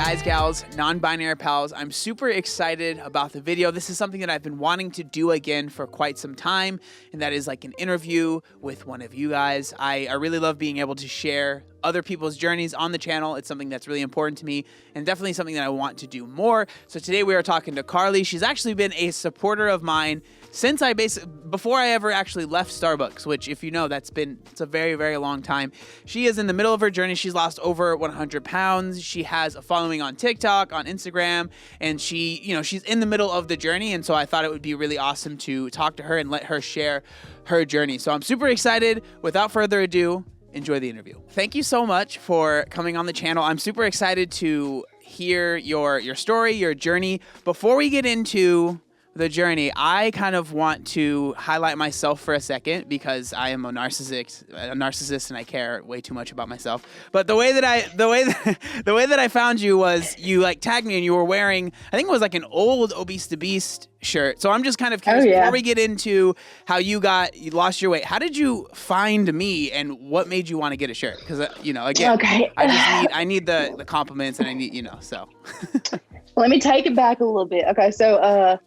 guys, gals, non-binary pals, I'm super excited about the video. This is something that I've been wanting to do again for quite some time, and that is like an interview with one of you guys. I really love being able to share other people's journeys on the channel. It's something that's really important to me and definitely something that I want to do more. So today we are talking to Carlee. She's actually been a supporter of mine since before I ever actually left Starbucks, which, if you know, it's a very, very long time. She is in the middle of her journey. She's lost over 100 pounds. She has a following on TikTok, on Instagram, and she's in the middle of the journey. And so I thought it would be really awesome to talk to her and let her share her journey. So I'm super excited. Without further ado, enjoy the interview. Thank you so much for coming on the channel. I'm super excited to hear your story, your journey. Before we get into the journey, I kind of want to highlight myself for a second because I am a narcissist and I care way too much about myself. But the way that I found you was you like tagged me and you were wearing, I think it was like an old ObesetoBeast shirt. So I'm just kind of curious, before we get into how you lost your weight, how did you find me and what made you want to get a shirt? Because again, okay. I need the compliments and I need, so. Let me take it back a little bit. Okay. So,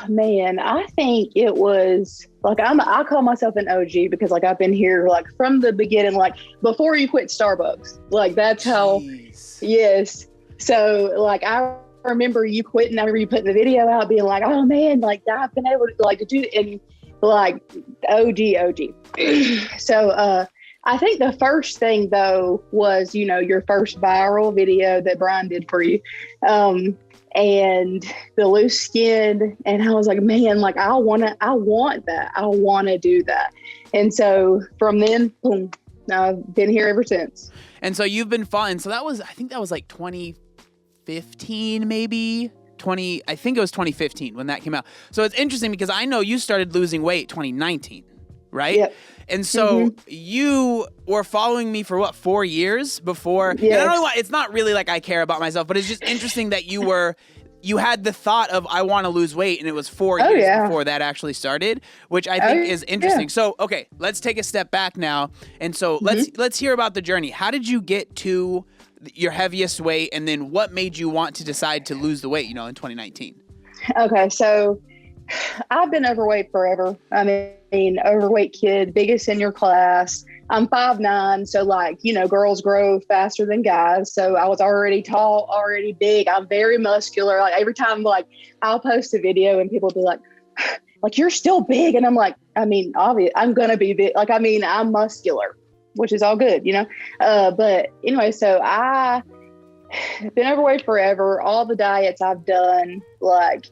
man, I think it was like, I call myself an OG because like I've been here like from the beginning, like before you quit Starbucks, like that's how. Jeez. Yes. So like I remember you quitting. I remember you putting the video out, being like, "Oh man, like I've been able to like to do it," and like OG. So I think the first thing though was your first viral video that Brian did for you. And the loose skin, and I was like, man, like I want that. I want to do that. And so from then, boom, I've been here ever since. And so you've been following. So I think that was like 2015, maybe I think it was 2015 when that came out. So it's interesting because I know you started losing weight 2019, right? Yep. And so you were following me for 4 years before? Yes. And I don't know why, it's not really like I care about myself, but it's just interesting that you had the thought of I want to lose weight, and it was 4 years before that actually started, which I think is interesting. Yeah. So, okay, let's take a step back now. And so let's hear about the journey. How did you get to your heaviest weight, and then what made you want to decide to lose the weight, in 2019? Okay, so I've been overweight forever. I mean, overweight kid, biggest in your class. I'm 5'9", so like, girls grow faster than guys. So I was already tall, already big. I'm very muscular. Like every time, like I'll post a video and people be like, you're still big. And I'm like, I mean, obvious, I'm going to be big. Like, I mean, I'm muscular, which is all good, but anyway, so I've been overweight forever. All the diets I've done, like,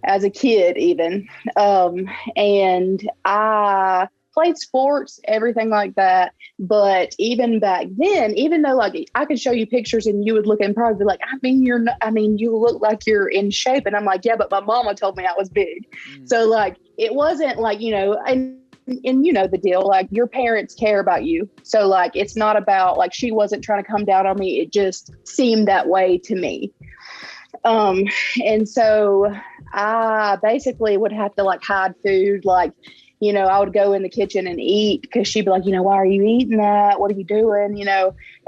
as a kid even. And I played sports, everything like that. But even back then, even though like I could show you pictures and you would look and probably be like, you look like you're in shape. And I'm like, yeah, but my mama told me I was big. So like, it wasn't like, and the deal, like your parents care about you. So like, it's not about like, she wasn't trying to come down on me. It just seemed that way to me. And so I basically would have to like hide food. Like, I would go in the kitchen and eat because she'd be like, why are you eating that? What are you doing?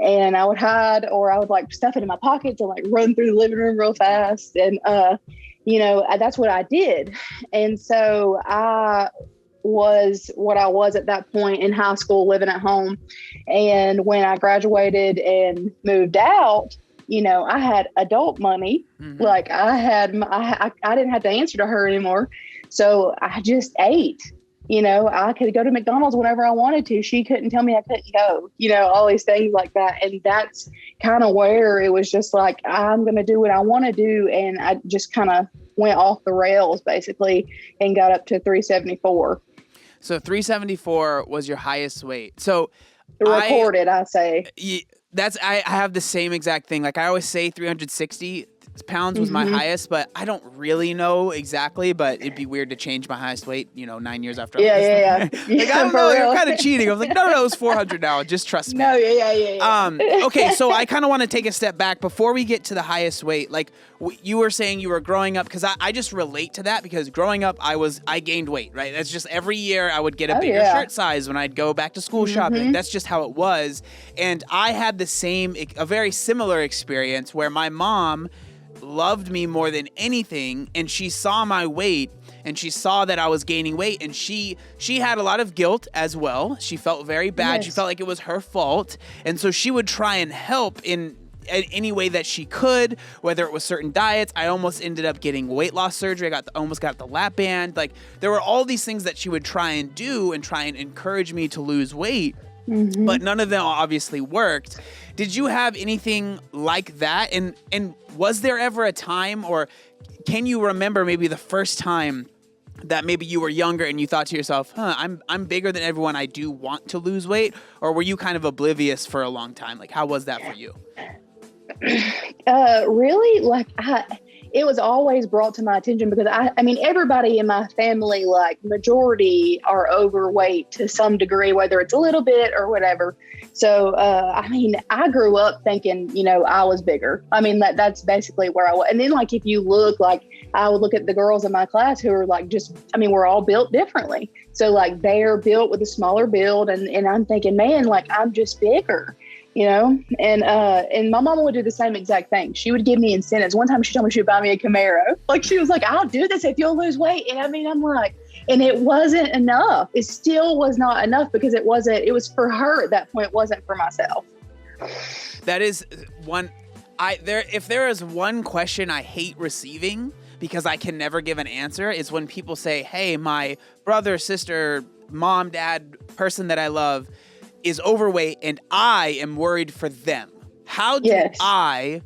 And I would hide, or I would like stuff it in my pockets and like run through the living room real fast. And, that's what I did. And so I was what I was at that point in high school, living at home. And when I graduated and moved out, I had adult money. Mm-hmm. Like I didn't have to answer to her anymore. So I just ate, I could go to McDonald's whenever I wanted to. She couldn't tell me I couldn't go, all these things like that. And that's kind of where it was just like, I'm going to do what I want to do. And I just kind of went off the rails basically and got up to 374. So 374 was your highest weight. So recorded, I say. I have the same exact thing. Like I always say 360. pounds was my highest, but I don't really know exactly, but it'd be weird to change my highest weight, 9 years after. Yeah. Like, I don't know, you're kind of cheating. I was like, no, it's 400 now. Just trust me. No, yeah. Okay, so I kind of want to take a step back before we get to the highest weight. Like you were saying you were growing up, because I just relate to that, because growing up I gained weight, right? That's just every year I would get a bigger shirt size when I'd go back to school shopping. That's just how it was. And I had a very similar experience where my mom loved me more than anything, and she saw my weight and she saw that I was gaining weight, and she had a lot of guilt as well. She felt very bad. Yes. She felt like it was her fault, and so she would try and help in any way that she could, whether it was certain diets. I almost ended up getting weight loss surgery. I almost got the lap band. Like, there were all these things that she would try and do and try and encourage me to lose weight. But none of them obviously worked. Did you have anything like that? And was there ever a time, or can you remember maybe the first time that maybe you were younger and you thought to yourself, I'm bigger than everyone, I do want to lose weight? Or were you kind of oblivious for a long time? Like, how was that for you? Really? Like, it was always brought to my attention, because I mean, everybody in my family, like majority, are overweight to some degree, whether it's a little bit or whatever. So, I mean, I grew up thinking, I was bigger. I mean, that's basically where I was. And then, like, if you look, like, I would look at the girls in my class who are like, we're all built differently. So, like, they're built with a smaller build, and I'm thinking, man, like, I'm just bigger. And my mama would do the same exact thing. She would give me incentives. One time she told me she would buy me a Camaro. Like, she was like, I'll do this if you'll lose weight. And I mean, I'm like, and it wasn't enough. It still was not enough, because it was for her at that point. It wasn't for myself. That is one, if there is one question I hate receiving, because I can never give an answer, is when people say, hey, my brother, sister, mom, dad, person that I love is overweight and I am worried for them. How do I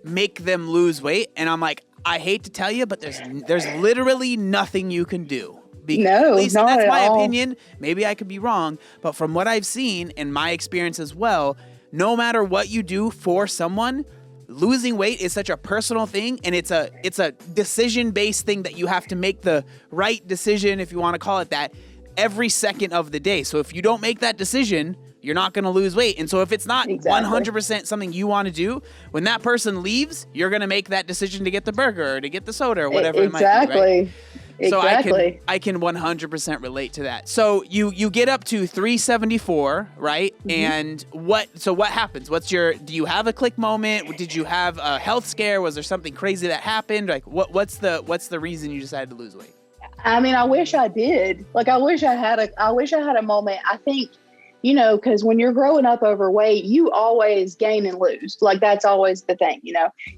make them lose weight? And I'm like, I hate to tell you, but there's literally nothing you can do. No, at least not that's at my all. opinion. Maybe I could be wrong, but from what I've seen and my experience as well, no matter what you do for someone, losing weight is such a personal thing, and it's a decision-based thing that you have to make the right decision, if you want to call it that, every second of the day. So if you don't make that decision, you're not going to lose weight. And so if it's not 100% something you want to do, when that person leaves, you're going to make that decision to get the burger or to get the soda or whatever it might be, right? So I can 100% relate to that. So you get up to 374, right? And what happens? Do you have a click moment? Did you have a health scare? Was there something crazy that happened? Like, what's the reason you decided to lose weight? I mean, I wish I did. Like, I wish I had a moment. I think, because when you're growing up overweight, you always gain and lose. Like, that's always the thing,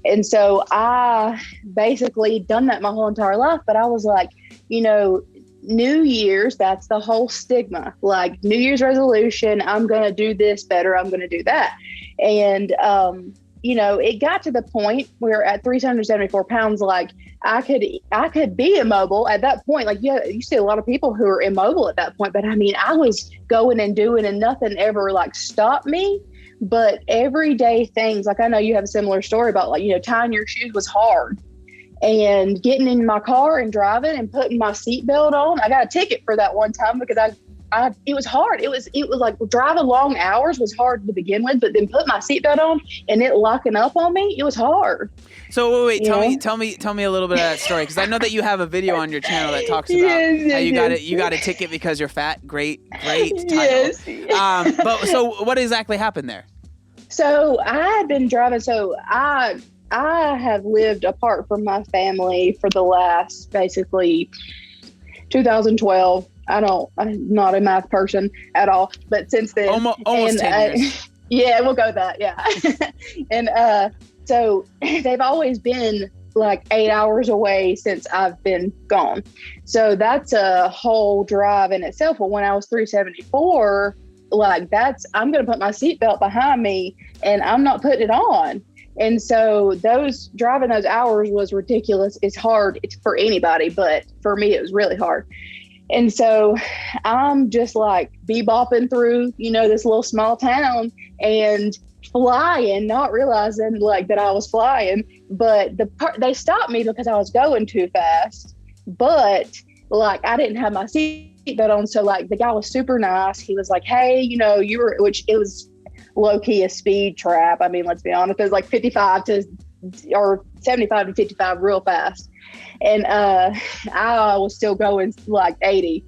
And so I basically done that my whole entire life. But I was like, New Year's, that's the whole stigma. Like, New Year's resolution, I'm going to do this better. I'm going to do that. And, it got to the point where at 374 pounds, like, I could be immobile at that point. Like, you see a lot of people who are immobile at that point, but I mean, I was going and doing and nothing ever like stopped me. But everyday things, like, I know you have a similar story about, like, tying your shoes was hard, and getting in my car and driving and putting my seatbelt on. I got a ticket for that one time because it was hard. It was like driving long hours was hard to begin with, but then put my seatbelt on and it locking up on me, it was hard. So wait, tell me a little bit of that story, because I know that you have a video on your channel that talks about how you got a ticket because you're fat. Great title. Yes. But so what exactly happened there? So I had been driving. So I have lived apart from my family for the last basically 2012. I'm not a math person at all, but since then, almost 10 years. Yeah, we'll go with that. Yeah. And so they've always been like 8 hours away since I've been gone. So that's a whole drive in itself. But when I was 374, like, I'm going to put my seatbelt behind me and I'm not putting it on. And so driving those hours was ridiculous. It's hard for anybody, but for me, it was really hard. And so I'm just like bebopping through, this little small town and flying, not realizing like that I was flying. But they stopped me because I was going too fast. But like I didn't have my seatbelt on. So like the guy was super nice. He was like, hey, which it was low key a speed trap. I mean, let's be honest, it was like 75 or 75 to 55 real fast. And I was still going like 80,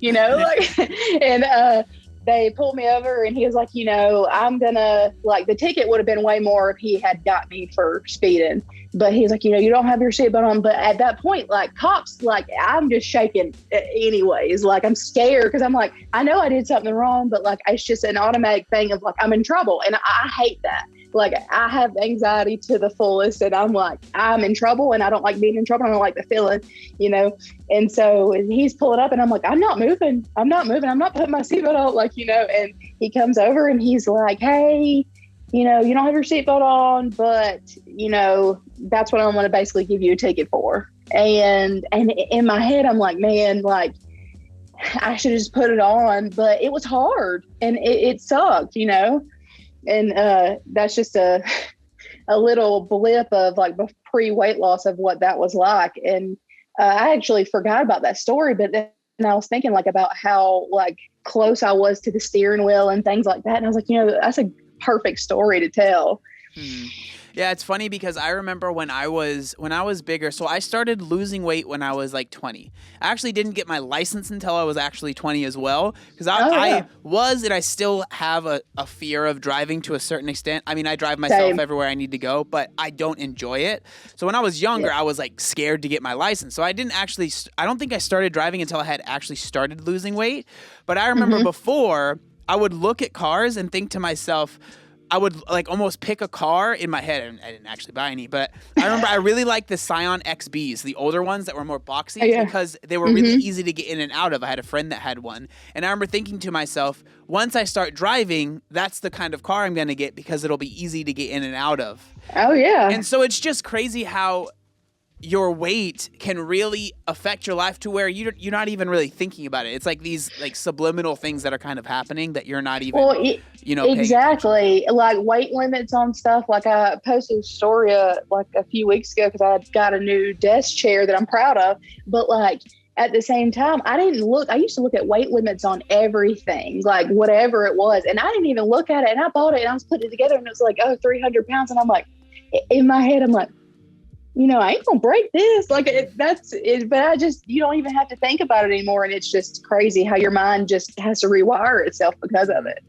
and they pulled me over and he was like, I'm gonna, like, the ticket would have been way more if he had got me for speeding. But he's like, you don't have your seatbelt on. But at that point, like, cops, like, I'm just shaking anyways. Like, I'm scared because I'm like, I know I did something wrong, but like, it's just an automatic thing of like, I'm in trouble. And I hate that. Like, I have anxiety to the fullest, and I'm like, I'm in trouble and I don't like being in trouble. I don't like the feeling, And so he's pulling up and I'm like, I'm not moving. I'm not putting my seatbelt on, like, and he comes over and he's like, hey, you don't have your seatbelt on, but, that's what I'm going to basically give you a ticket for. And in my head, I'm like, man, like, I should have just put it on, but it was hard and it sucked, And that's just a little blip of like pre-weight loss of what that was like. And I actually forgot about that story, but then I was thinking like about how like close I was to the steering wheel and things like that. And I was like, that's a perfect story to tell. Yeah, it's funny because I remember when I was bigger. So I started losing weight when I was like 20. I actually didn't get my license until I was actually 20 as well. Because I was, and I still have a fear of driving to a certain extent. I mean, I drive myself everywhere I need to go, but I don't enjoy it. So when I was younger, I was like scared to get my license. So I don't think I started driving until I had actually started losing weight. But I remember before, I would look at cars and think to myself, I would like almost pick a car in my head, and I didn't actually buy any, but I remember I really liked the Scion XBs, the older ones that were more boxy, because they were really easy to get in and out of. I had a friend that had one, and I remember thinking to myself, once I start driving, that's the kind of car I'm going to get because it'll be easy to get in and out of. Oh, yeah. And so it's just crazy how your weight can really affect your life to where you're not even really thinking about it. It's like these like subliminal things that are kind of happening that you're not even, exactly. Like weight limits on stuff. Like I posted a story like a few weeks ago because I got a new desk chair that I'm proud of. But like at the same time, I used to look at weight limits on everything, like whatever it was. And I didn't even look at it. And I bought it and I was putting it together and it was like, 300 pounds. And I'm like, in my head, I'm like, I ain't gonna break this. Like that's it, but you don't even have to think about it anymore. And it's just crazy how your mind just has to rewire itself because of it.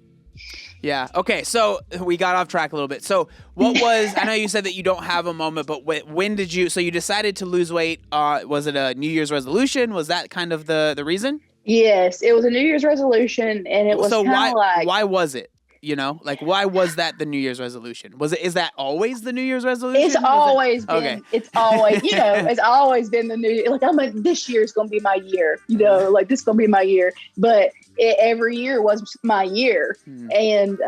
Yeah. Okay. So we got off track a little bit. So what was, I know you said that you don't have a moment, but when did you decided to lose weight? Was it a New Year's resolution? Was that kind of the reason? Yes, it was a New Year's resolution and it was kind of like. Why was it? Like why was that the New Year's resolution? Is that always the New Year's resolution? It's always been, it's always, it's always been the New Year. Like, I'm like, this year's going to be my year, like this is going to be my year. But every year was my year. And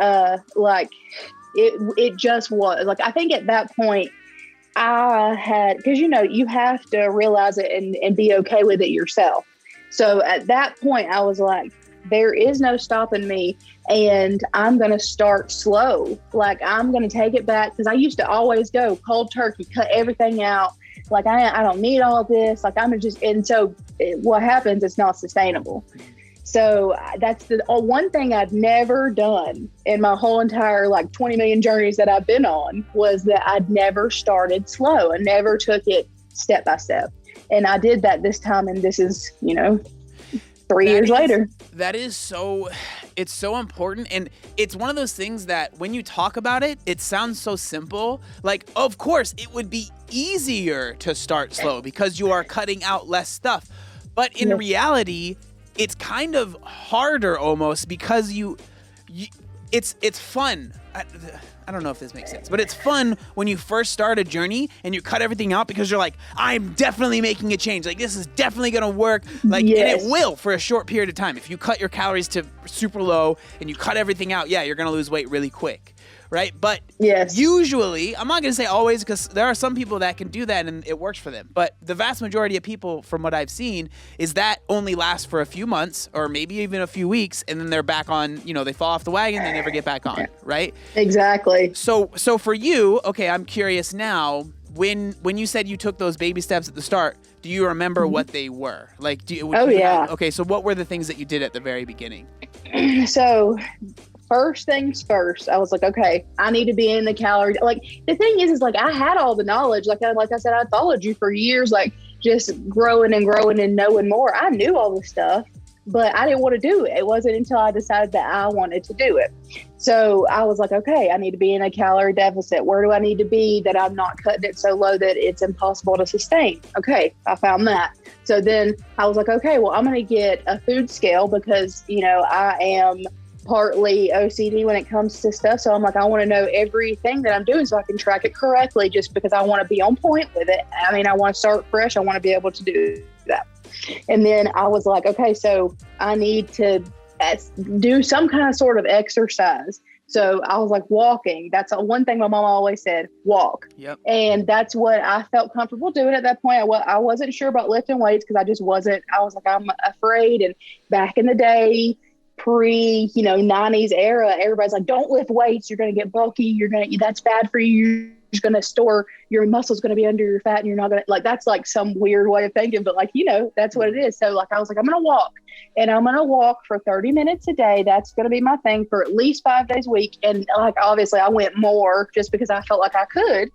like it just was like, I think at that point I had, cause you have to realize it and be okay with it yourself. So at that point I was like, there is no stopping me. And I'm going to start slow. Like, I'm going to take it back because I used to always go cold turkey, cut everything out. Like, I don't need all this. Like, and so what happens, it's not sustainable. So that's the one thing I'd never done in my whole entire, 20 million journeys that I've been on was that I'd never started slow and never took it step by step. And I did that this time. And this is, 3 years later. That is it's so important. And it's one of those things that when you talk about it, it sounds so simple. Like, of course, it would be easier to start slow because you are cutting out less stuff. But in reality, it's kind of harder almost because it's fun. I don't know if this makes sense, but it's fun when you first start a journey and you cut everything out because you're like, I'm definitely making a change. Like, this is definitely going to work. Like, and it will for a short period of time. If you cut your calories to super low and you cut everything out, yeah, you're going to lose weight really quick. Right. But usually, I'm not going to say always, because there are some people that can do that and it works for them. But the vast majority of people, from what I've seen, is that only lasts for a few months or maybe even a few weeks. And then they're back on, they fall off the wagon. They never get back on. Right. Exactly. So for you, okay, I'm curious now, when you said you took those baby steps at the start, do you remember what they were? Like, okay. So what were the things that you did at the very beginning? So first things first, I was like, okay, I need to be in the calories. Like, the thing is like, I had all the knowledge. Like I said, I followed you for years, like just growing and knowing more. I knew all this stuff, but I didn't want to do it. It wasn't until I decided that I wanted to do it. So I was like, okay, I need to be in a calorie deficit. Where do I need to be that I'm not cutting it so low that it's impossible to sustain? Okay, I found that. So then I was like, okay, well, I'm going to get a food scale because, I am partly OCD when it comes to stuff. So I'm like, I want to know everything that I'm doing so I can track it correctly, just because I want to be on point with it. I mean, I want to start fresh. I want to be able to do that. And then I was like, okay, so I need to do some kind of sort of exercise. So I was like, walking. That's one thing my mom always said, walk. Yep. And that's what I felt comfortable doing at that point. I wasn't sure about lifting weights because I was like, I'm afraid. And back in the day, pre 90s era, everybody's like, don't lift weights, you're going to get bulky, that's bad for you, you're going to store your muscles, going to be under your fat, and you're not going to, like, that's like some weird way of thinking, but like, that's what it is. So like, I was like, I'm going to walk, and I'm going to walk for 30 minutes a day. That's going to be my thing for at least 5 days a week. And like, obviously I went more just because I felt like I could.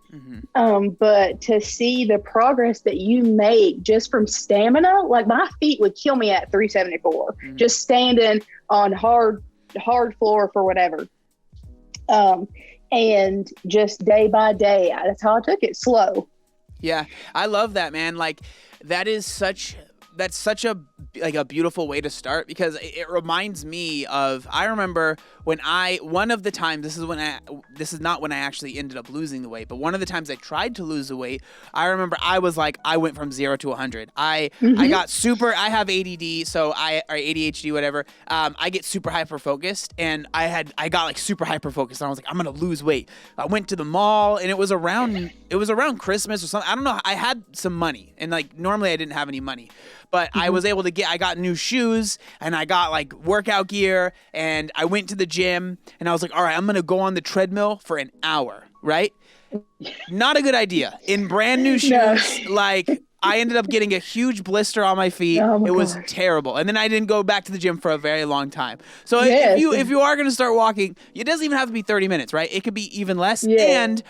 But to see the progress that you make just from stamina, like my feet would kill me at 374, just standing on hard floor for whatever. And just day by day, that's how I took it, slow. Yeah, I love that, man. Like, that's such a beautiful way to start, because it reminds me of, I remember when one of the times, this is not when I actually ended up losing the weight, but one of the times I tried to lose the weight, I remember I went from 0 to 100. I have ADD, or ADHD, whatever. I get super hyper focused, and I got like super hyper focused, and I was like, I'm going to lose weight. I went to the mall, and it was around Christmas or something. I don't know. I had some money, and like normally I didn't have any money, but I was able to I got new shoes, and I got like workout gear, and I went to the gym, and I was like, all right, I'm going to go on the treadmill for an hour, right? Not a good idea. In brand new shoes, like I ended up getting a huge blister on my feet. It was terrible. And then I didn't go back to the gym for a very long time. So if you are going to start walking, it doesn't even have to be 30 minutes, right? It could be even less. And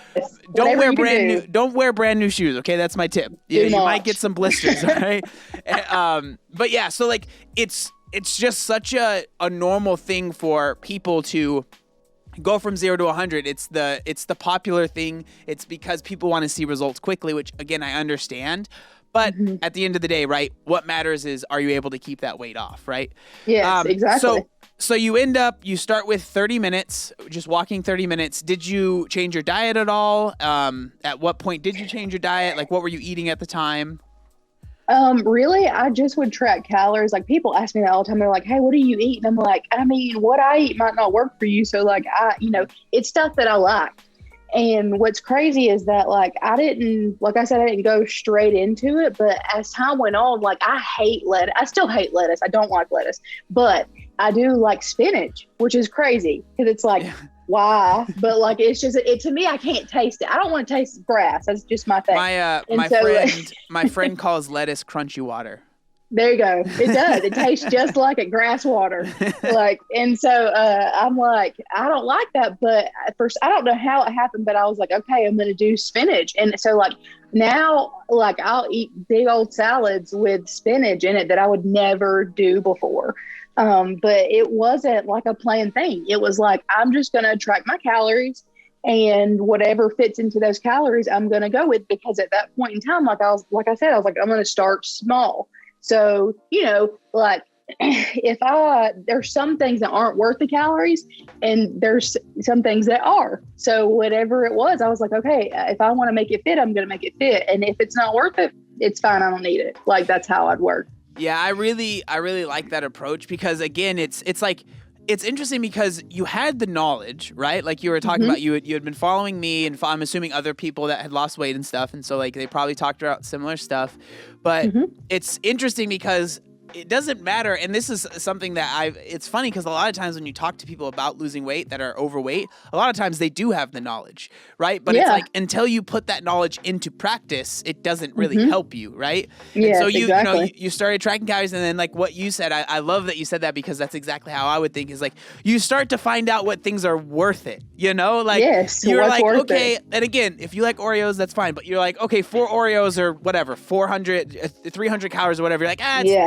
don't wear brand new shoes. Okay. That's my tip. You might get some blisters. All right. But yeah, so like it's just such a normal thing for people to go from 0 to 100. It's the popular thing. It's because people want to see results quickly, which again, I understand. But at the end of the day, right, what matters is, are you able to keep that weight off, right? Yes, exactly. So you start with 30 minutes, just walking 30 minutes. Did you change your diet at all? At what point did you change your diet? Like, what were you eating at the time? Really, I just would track calories. Like, people ask me that all the time. They're like, hey, what do you eat? And I'm like, I mean, what I eat might not work for you. So like, it's stuff that I like. And what's crazy is that, like, I didn't go straight into it, but as time went on, like, I hate lettuce. I still hate lettuce. I don't like lettuce, but I do like spinach, which is crazy because it's like, why? But like, it's just, to me, I can't taste it. I don't want to taste grass. That's just my thing. My friend calls lettuce crunchy water. There you go. It does. It tastes just like a grass water. And so I'm like, I don't like that. But at first, I don't know how it happened, but I was like, okay, I'm going to do spinach. And so like now, like I'll eat big old salads with spinach in it that I would never do before. But it wasn't like a planned thing. It was like, I'm just going to track my calories, and whatever fits into those calories, I'm going to go with, because at that point in time, like I said, I'm going to start small. So, like there's some things that aren't worth the calories and there's some things that are. So whatever it was, I was like, okay, if I want to make it fit, I'm going to make it fit. And if it's not worth it, it's fine. I don't need it. Like, that's how I'd work. Yeah, I really like that approach because, again, it's like, it's interesting because you had the knowledge, right? Like you were talking about, you had been following me, and I'm assuming other people that had lost weight and stuff. And so like they probably talked about similar stuff. But it's interesting because it doesn't matter. And this is something that it's funny because a lot of times when you talk to people about losing weight that are overweight, a lot of times they do have the knowledge, right? But it's like, until you put that knowledge into practice, it doesn't really help you, right? Yeah, and so exactly. you started tracking calories, and then like what you said, I love that you said that because that's exactly how I would think, is like, you start to find out what things are worth it, like yes, you're like, worth okay, it. and again, if you like Oreos, that's fine, but you're like, okay, 4 Oreos or whatever, 300 calories or whatever, you're like,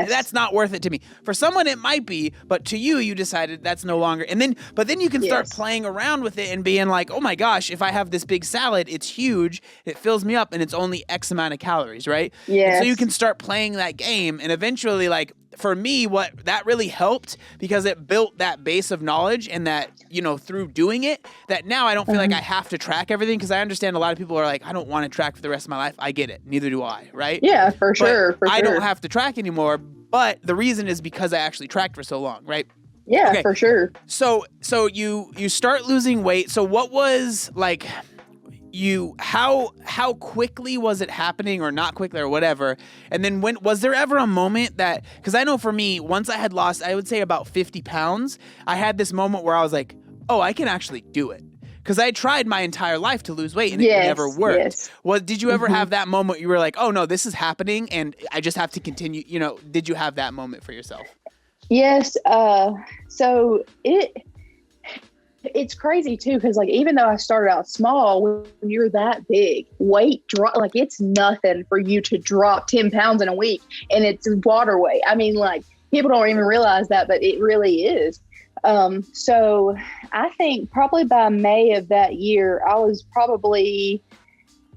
that's not worth it to me. For someone it might be, but to you decided that's no longer. But then you can start playing around with it and being like, oh my gosh, if I have this big salad, it's huge, it fills me up, and it's only X amount of calories, right? Yes. And so you can start playing that game, and eventually, like, for me, what that really helped, because it built that base of knowledge, and that, through doing it, that now I don't feel like I have to track everything, because I understand a lot of people are like, I don't want to track for the rest of my life. I get it. Neither do I, right? Yeah, for sure. I don't have to track anymore, but the reason is because I actually tracked for so long, right? Yeah, okay. For sure. So you start losing weight. So what was like, how quickly was it happening, or not quickly, or whatever? And then was there ever a moment that, because I know for me, once I had lost, I would say about 50 pounds, I had this moment where I was like, oh, I can actually do it. Because I tried my entire life to lose weight and it never worked. Yes. Well, did you ever have that moment you were like, oh no, this is happening and I just have to continue? Did you have that moment for yourself? Yes. So it's crazy too, because like, even though I started out small, when you're that big, weight drop, like, it's nothing for you to drop 10 pounds in a week, and it's water weight. I mean, like, people don't even realize that, but it really is. So I think probably by May of that year, I was probably,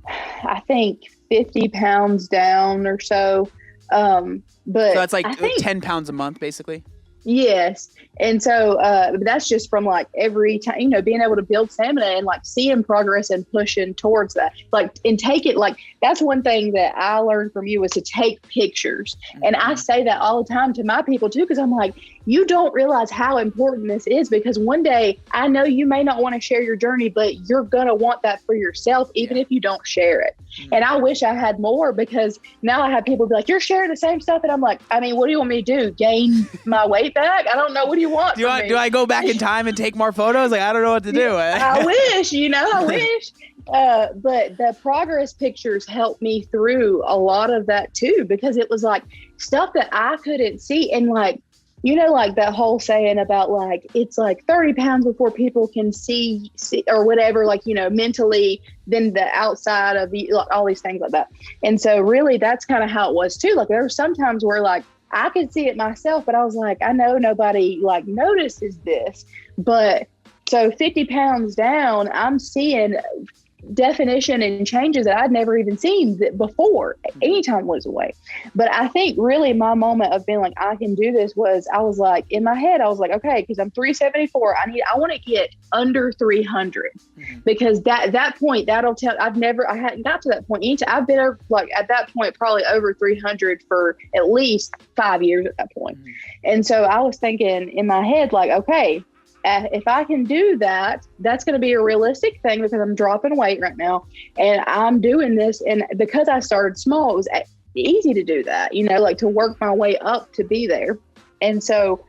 I think 50 pounds down or so. But so that's like 10 pounds a month, basically. Yes. And so that's just from like every time, being able to build stamina and like seeing progress and pushing towards that, like, and take it, like, that's one thing that I learned from you was to take pictures. And I say that all the time to my people too, because I'm like, you don't realize how important this is, because one day I know you may not want to share your journey, but you're going to want that for yourself, even if you don't share it. And I wish I had more, because now I have people be like, you're sharing the same stuff. And I'm like, I mean, what do you want me to do? Gain my weight back? I don't know. What do you want? Do I go back in time and take more photos? Like, I don't know what to do. I wish, I wish. But the progress pictures helped me through a lot of that too, because it was like stuff that I couldn't see. And like, like that whole saying about like, it's like 30 pounds before people can see or whatever, like, mentally, than the outside of the, like, all these things like that. And so really that's kind of how it was too. Like, there were some times where like I could see it myself, but I was like, I know nobody like notices this, but so 50 pounds down, I'm seeing definition and changes that I'd never even seen before anytime I was away. But I think really my moment of being like, I can do this was, I was like, in my head, I was like, okay, because I'm 374, I want to get under 300 because that point, that'll tell, I hadn't got to that point. I've been like at that point, probably over 300 for at least 5 years at that point. And so I was thinking in my head, like, okay, if I can do that, that's going to be a realistic thing, because I'm dropping weight right now and I'm doing this. And because I started small, it was easy to do that, like to work my way up to be there. And so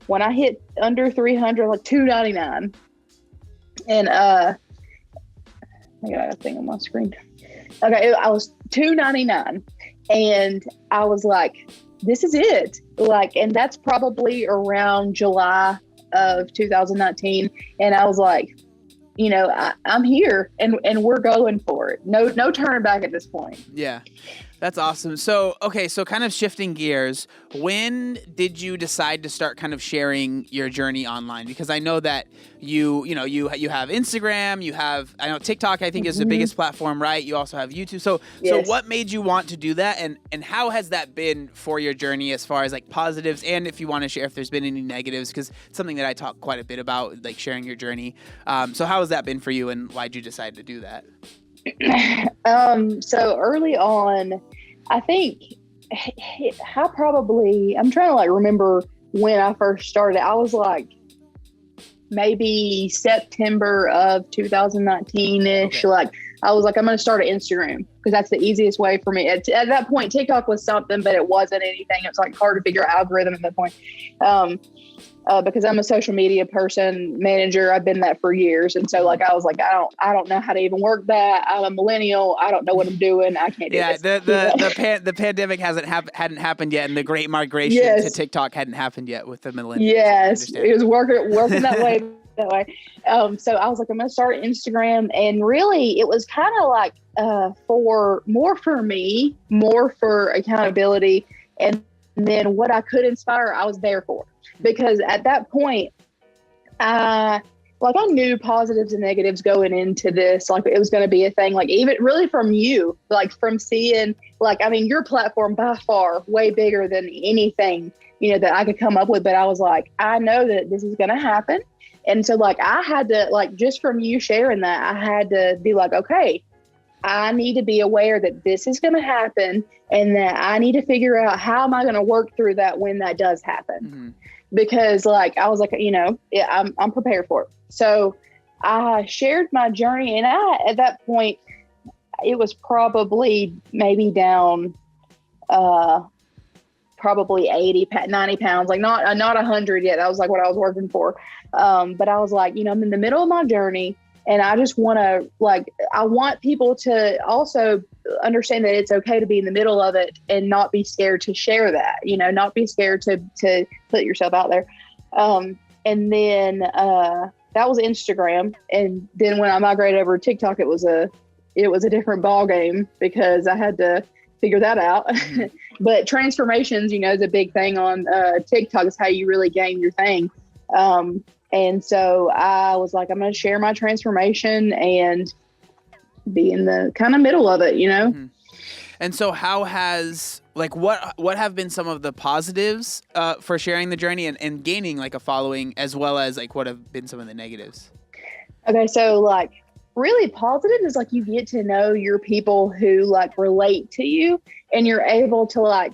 when I hit under 300, like 299, and I got a thing on my screen. Okay. I was 299 and I was like, this is it. Like, and that's probably around July of 2019. And I was like, I'm here and we're going for it. No turning back at this point. Yeah. That's awesome. So, okay, so kind of shifting gears, when did you decide to start kind of sharing your journey online? Because I know that you have Instagram, I know TikTok, I think is the biggest platform, right? You also have YouTube. So Yes. what made you want to do that, and how has that been for your journey as far as like positives, and if you want to share if there's been any negatives, because it's something that I talk quite a bit about, like sharing your journey. So how has that been for you, and why'd you decide to do that? So early on, I think I'm trying to like remember when I first started. I was like maybe September of 2019-ish. Okay. Like I was like, I'm going to start an Instagram because that's the easiest way for me. At that point, TikTok was something, but it wasn't anything. It was like hard to figure out algorithm at that point. Because I'm a social media person, manager. I've been that for years. And so like, I was like, I don't know how to even work that. I'm a millennial. I don't know what I'm doing. I can't do this. The pandemic hadn't happened yet. And the great migration to TikTok hadn't happened yet with the millennials. Yes. It was working that way. So I was like, I'm going to start Instagram. And really it was kind of like, for me, more for accountability. And then what I could inspire, I was there for. Because at that point, I knew positives and negatives going into this, like it was going to be a thing, like even really from you, like from seeing, like, I mean, your platform by far way bigger than anything, that I could come up with. But I was like, I know that this is going to happen. And so like, I had to like, just from you sharing that, I had to be like, okay, I need to be aware that this is going to happen and that I need to figure out how am I going to work through that when that does happen. Mm-hmm. Because like, I was like, I'm prepared for it. So I shared my journey, and at that point, it was probably maybe down, probably 80, 90 pounds, like not 100 yet. That was like what I was working for. But I was like, I'm in the middle of my journey, and I just want to I want people to also understand that it's okay to be in the middle of it and not be scared to share that, not be scared to put yourself out there. And then, that was Instagram. And then when I migrated over to TikTok, it was a different ball game because I had to figure that out. Mm-hmm. But transformations, is a big thing on, TikTok. Is how you really gain your thing. And so I was like, I'm going to share my transformation and be in the kind of middle of it, Mm-hmm. And so how has, what have been some of the positives for sharing the journey and gaining like a following, as well as like what have been some of the negatives? Okay. So like really positive is like, you get to know your people who like relate to you, and you're able to like,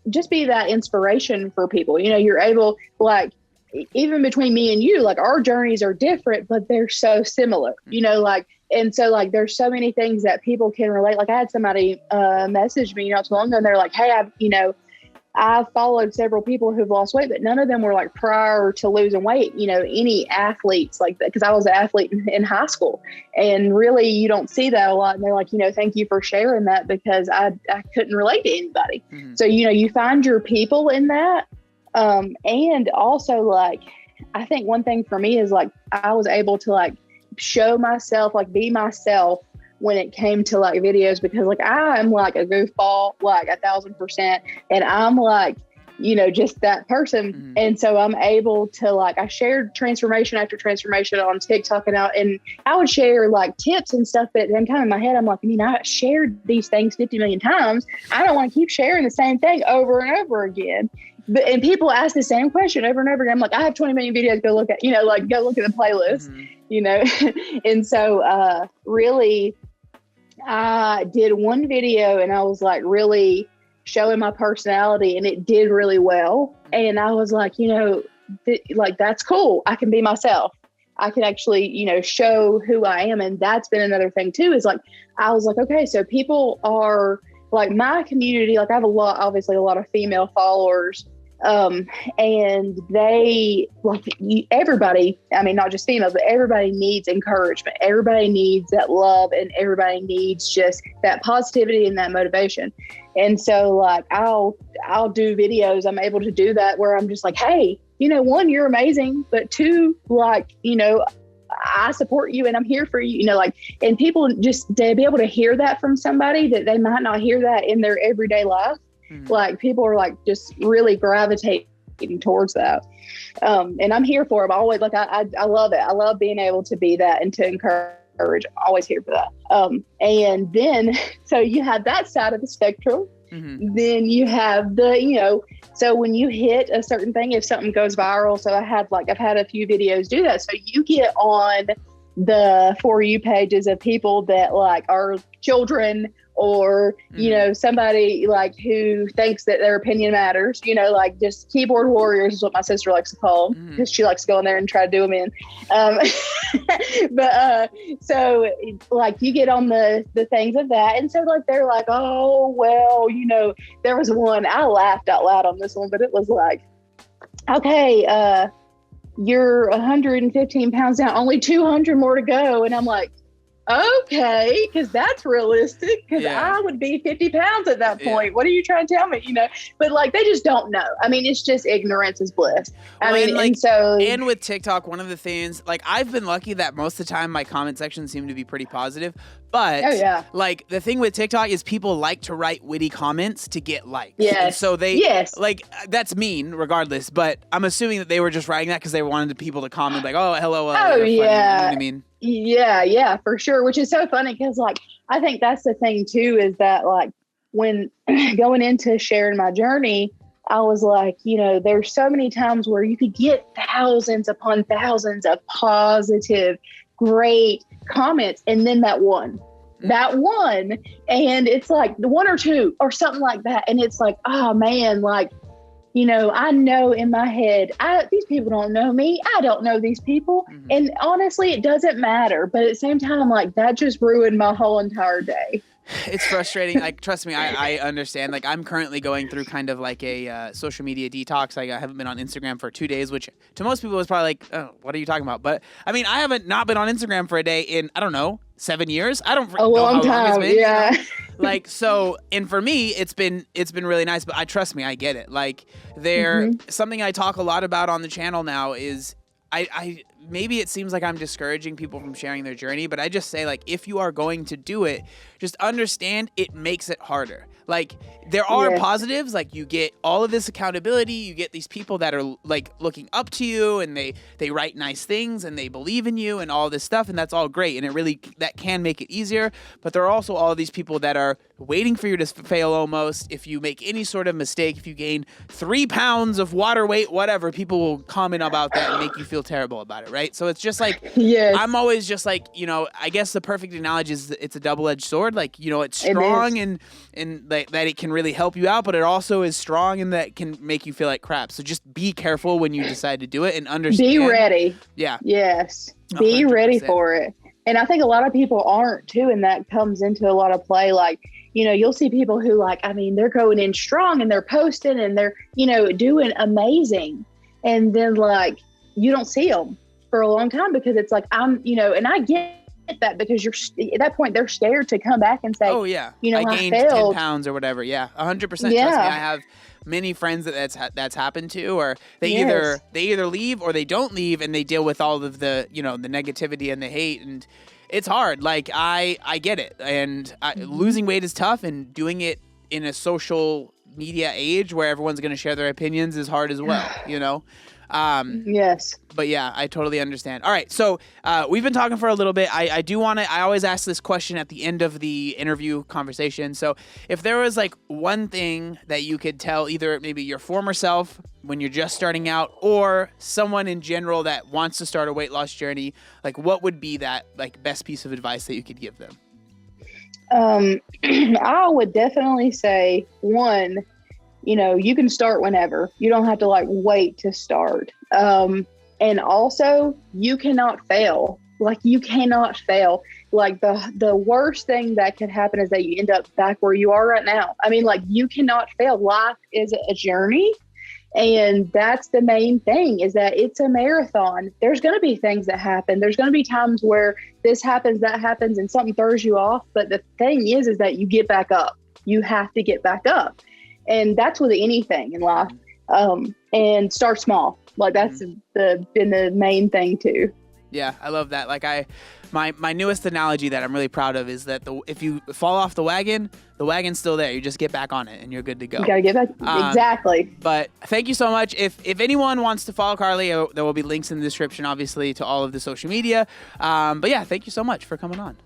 just be that inspiration for people. You're able, like, even between me and you, like our journeys are different, but they're so similar, and so like, there's so many things that people can relate. Like I had somebody message me not too long ago, and they're like, hey, I've followed several people who've lost weight, but none of them were like prior to losing weight, any athletes like that. Cause I was an athlete in high school, and really you don't see that a lot. And they're like, thank you for sharing that, because I couldn't relate to anybody. Mm-hmm. So, you find your people in that. And also like, I think one thing for me is like, I was able to like show myself, like be myself when it came to like videos, because like I am like a goofball, like 1,000%. And I'm like, just that person. Mm-hmm. And so I'm able to like, I shared transformation after transformation on TikTok, and I would share like tips and stuff, but then kind of in my head, I'm like, I shared these things 50 million times. I don't want to keep sharing the same thing over and over again. And people ask the same question over and over again. I'm like, I have 20 million videos. Go look at, go look at the playlist, mm-hmm. And so, really, I did one video, and I was like really showing my personality, and it did really well. And I was like, like, that's cool. I can be myself. I can actually, show who I am. And that's been another thing too, is like, I was like, okay, so people are like my community, like I have obviously a lot of female followers. And they like everybody, I mean, not just females, but everybody needs encouragement. Everybody needs that love, and everybody needs just that positivity and that motivation. And so like, I'll do videos. I'm able to do that where I'm just like, hey, one, you're amazing, but two, like, I support you and I'm here for you, you know, like, and people just to be able to hear that from somebody that they might not hear that in their everyday life. Like people are like just really gravitating towards that. And I'm here for them always. Like I love it. I love being able to be that and to encourage. I'm always here for that. And then, so you have that side of the spectrum. Then you have the, you know, so when you hit a certain thing, if something goes viral, so I've had a few videos do that. So you get on the For You pages of people that like are children or, you know, somebody like who thinks that their opinion matters, you know, like just keyboard warriors is what my sister likes to call them because she likes to go in there and try to do them in. So like you get on the things of that. And so like, they're like, oh, well, you know, there was one, I laughed out loud on this one, but it was like, okay, you're 115 pounds down, only 200 more to go. And I'm like, okay, because that's realistic, because I would be 50 pounds at that point. What are you trying to tell me? You know, but like they just don't know. I mean, it's just ignorance is bliss. I mean, like, and with TikTok, one of the things, like I've been lucky that most of the time my comment section seem to be pretty positive. But like the thing with TikTok is people like to write witty comments to get likes. Yes. And so they like that's mean regardless. But I'm assuming that they were just writing that because they wanted people to comment like, oh, hello. Oh, yeah. You know what I mean? Yeah, for sure. Which is so funny because like, I think that's the thing too, is that like when going into sharing my journey, I was like, you know, there's so many times where you could get thousands upon thousands of positive, great comments. And then that one, and it's like the one or two or something like that. And it's like, oh man, like, you know, I know in my head, these people don't know me. I don't know these people. And honestly, it doesn't matter. But at the same time, like that just ruined my whole entire day. It's frustrating. Like, trust me, I understand. Like, I'm currently going through kind of like a social media detox. Like, I haven't been on Instagram for 2 days, which to most people is probably like, oh, what are you talking about? But I mean, I haven't not been on Instagram for a day in, I don't know, 7 years. I don't know long how time. long it's been. Yeah. You know? Like, so, and for me, it's been really nice. But trust me, I get it. Like, something I talk a lot about on the channel now is I maybe it seems like I'm discouraging people from sharing their journey, but I just say, like, if you are going to do it, just understand it makes it harder. Like, there are positives, like you get all of this accountability, you get these people that are like looking up to you and they write nice things and they believe in you and all this stuff, and that's all great, and it really, that can make it easier. But there are also all these people that are waiting for you to fail almost. If you make any sort of mistake, if you gain 3 pounds of water weight, whatever, people will comment about that and make you feel terrible about it, right? So it's just like, I'm always just like, you know, I guess the perfect analogy is it's a double-edged sword. Like, you know, it's strong and that it can really help you out, but it also is strong and that can make you feel like crap. So just be careful when you decide to do it and understand. Be ready. Yeah. Yes. Be 100%. Ready for it. And I think a lot of people aren't too, and that comes into a lot of play. Like, you know, you'll see people who like, I mean, they're going in strong and they're posting and they're, you know, doing amazing. And then like, you don't see them for a long time because it's like, you know, and I get that because you're at that point, they're scared to come back and say, oh yeah, you know, I gained 10 pounds or whatever. Yeah. 100%. Trust me, I have many friends that's happened to, or they either leave or they don't leave and they deal with all of the, you know, the negativity and the hate, and it's hard. Like I get it. And losing weight is tough, and doing it in a social media age where everyone's going to share their opinions is hard as well, you know? Yes. But yeah, I totally understand. All right. So we've been talking for a little bit. I do want to, I always ask this question at the end of the interview conversation. So if there was like one thing that you could tell either maybe your former self when you're just starting out, or someone in general that wants to start a weight loss journey, like what would be that like best piece of advice that you could give them? I would definitely say, one, you know, you can start whenever. You don't have to like wait to start. And also you cannot fail. Like you cannot fail. Like the worst thing that could happen is that you end up back where you are right now. I mean, like you cannot fail. Life is a journey. And that's the main thing, is that it's a marathon. There's going to be things that happen. There's going to be times where this happens, that happens, and something throws you off. But the thing is that you get back up. You have to get back up. And that's with anything in life. And start small. Like that's been the main thing too. Yeah, I love that. Like my newest analogy that I'm really proud of is that if you fall off the wagon's still there. You just get back on it and you're good to go. You gotta get back. Exactly. But thank you so much. If anyone wants to follow Carlee, there will be links in the description, obviously, to all of the social media. But yeah, thank you so much for coming on.